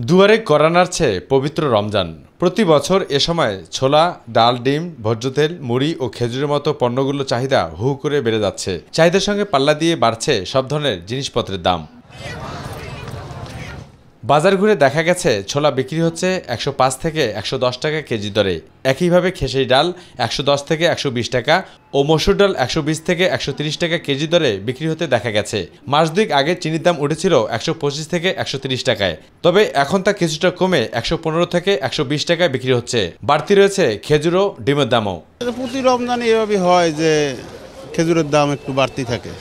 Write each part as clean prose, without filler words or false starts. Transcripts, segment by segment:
দুয়ারে কড়া নাড়ছে পবিত্র রমজান। প্রতি বছর এ সময় ছোলা, ডাল, ডিম, ভোজ্য তেল, মুড়ি ও খেজুরের মতো পণ্যগুলোর চাহিদা হু করে বেড়ে যাচ্ছে। চাহিদার সঙ্গে পাল্লা দিয়ে বাড়ছে সব ধরনের জিনিসপত্রের দাম। বাজার ঘুরে দেখা গেছে ছোলা বিক্রি হচ্ছে 105 থেকে 110 টাকা কেজি দরে। একইভাবে খেসারি ডাল 110 থেকে 120 টাকা ও মসুর ডাল 120 থেকে 130 টাকা কেজি দরে বিক্রি হতে দেখা গেছে। মাস দুয়েক আগে চিনির দাম উঠেছিল 125 থেকে 130 টাকায়, তবে এখন তা কিছুটা কমে 115 থেকে 120 টাকায় বিক্রি হচ্ছে। বাড়তি রয়েছে খেজুর ও ডিমের দামও। প্রতি রমজানে এভাবে হয় যে খেজুরের দাম একটু বাড়তি থাকে।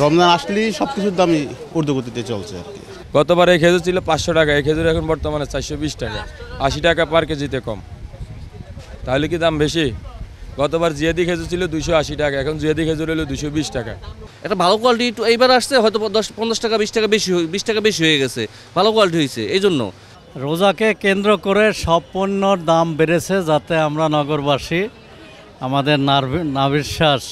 রমজান আসলেই সব কিছুর দামই ঊর্ধ্বগতিতে চলছে আর কি। গতবারে খেজুর ছিল 500 টাকা, এই খেজুর এখন বর্তমানে 420 টাকা, 80 টাকা পার কেজিতে কম। তাহলে কি দাম বেশি? গতবার জিয়াদি খেজুর ছিল 280 টাকা, এখন জিয়াদি খেজুর হলো 220 টাকা। একটা ভালো কোয়ালিটি এইবার আসছে, হয়তো 10-15 টাকা 20 টাকা বেশি হয়ে গেছে, ভালো কোয়ালিটি হয়েছে। এই জন্য রোজাকে কেন্দ্র করে সব পণ্যর দাম বেড়েছে, যাতে আমরা নগরবাসী আমাদের নাভিশ্বাস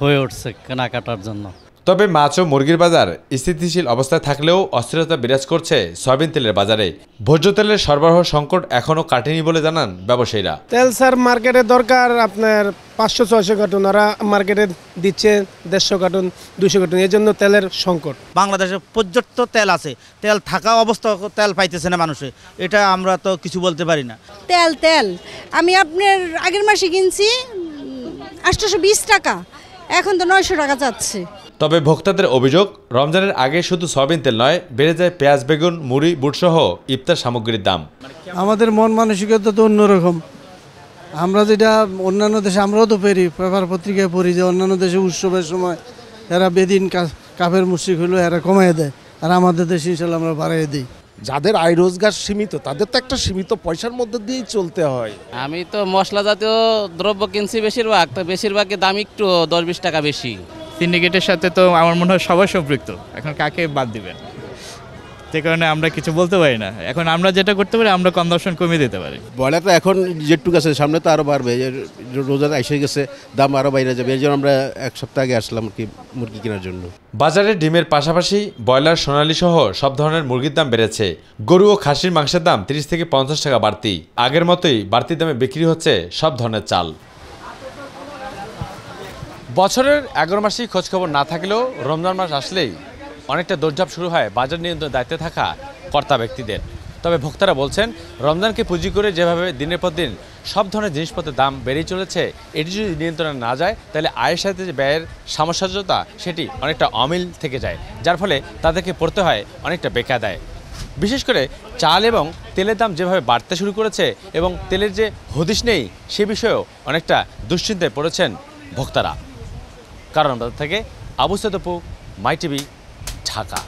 হয়ে উঠছে কেনাকাটার জন্য। তবে মাছ ও মুরগির বাজার স্থিতিশীল অবস্থায় থাকলেও অস্থিরতা বিরাজ করছে সয়াবিন তেলের বাজারে। ভোজ্য তেলের সরবরাহ সংকট এখনও কাটেনি বলে জানান ব্যবসায়ীরা। তেল স্যার মার্কেটে দরকার আপনার 500-600 কার্টুন, ওরা মার্কেটে দিচ্ছে 150 কার্টুন 200 কার্টুন, এই জন্য তেলের সংকট। বাংলাদেশে পর্যাপ্ত তেল আছে, তেল থাকা অবস্থা তেল পাইতেছে না মানুষে, এটা আমরা তো কিছু বলতে পারি না। তেল আমি আপনার আগের মাসে কিনছি 820 টাকা, এখন তো 900 টাকা যাচ্ছে। তবে ভোক্তাদের অভিযোগ, রমজানের আগে শুধু সয়াবিন তেল নয়, বেড়ে যায় পেঁয়াজ, বেগুন, মুড়ি, বুটসহ ইফতার সামগ্রীর দাম। আমাদের মন মানসিকতা তো অন্যরকম। আমরা যেটা অন্যান্য দেশে আমরাও তো পেপার পত্রিকায় পড়ি যে অন্যান্য দেশে উৎসবের সময় এরা বেদিন কাফের মুশরিক হলো এরা কমাই দেয়, আর আমাদের দেশে ইনশাল্লাহ আমরা বাড়াই দিই। যাদের আয় রোজগার সীমিত, তাদের তো একটা সীমিত পয়সার মধ্যে দিয়েই চলতে হয়। আমি তো মশলা জাতীয় দ্রব্য কিনছি বেশিরভাগের দাম একটু 10-20 টাকা বেশি। সিন্ডিকেটের সাথে তো আমার মনে হয় সবাই সম্পৃক্ত, এখন কাকে বাদ দিবেন? যে কারণে আমরা কিছু বলতে পারি না। এখন আমরা যেটা করতে পারি, আমরা কনজাম্পশন কমিয়ে দিতে পারি। ব্রয়লারটা এখন যেটুকু আছে সামনে তো আরও বাড়বে, রোজা এসে গেছে, দাম আরও বাইরে যাবে। এই জন্য আমরা এক সপ্তাহ আগে আসলাম কি মুরগি কেনার জন্য। বাজারে ডিমের পাশাপাশি ব্রয়লার, সোনালী সহ সব ধরনের মুরগির দাম বেড়েছে। গরু ও খাসির মাংসের দাম 30 থেকে 50 টাকা বাড়তি। আগের মতোই বাড়তি দামে বিক্রি হচ্ছে সব ধরনের চাল। বছরের 11 মাসেই খোঁজখবর না থাকলেও রমজান মাস আসলেই অনেকটা দৌড়ঝাঁপ শুরু হয় বাজার নিয়ন্ত্রণের দায়িত্বে থাকা কর্তা ব্যক্তিদের। তবে ভোক্তারা বলছেন, রমজানকে পুঁজি করে যেভাবে দিনের পর দিন সব ধরনের জিনিসপত্রের দাম বেড়েই চলেছে, এটি যদি নিয়ন্ত্রণে না যায় তাহলে আয়ের সাথে যে ব্যয়ের সামঞ্জস্যতা সেটি অনেকটা অমিল থেকে যায়, যার ফলে তাদেরকে পড়তে হয় অনেকটা বেকায়দায়। বিশেষ করে চাল এবং তেলের দাম যেভাবে বাড়তে শুরু করেছে এবং তেলের যে হদিশ নেই সে বিষয়েও অনেকটা দুশ্চিন্তায় পড়েছেন ভোক্তারা। কারণ বাজার থেকে আবু সাইদ অপু, মাই টিভি, ঢাকা।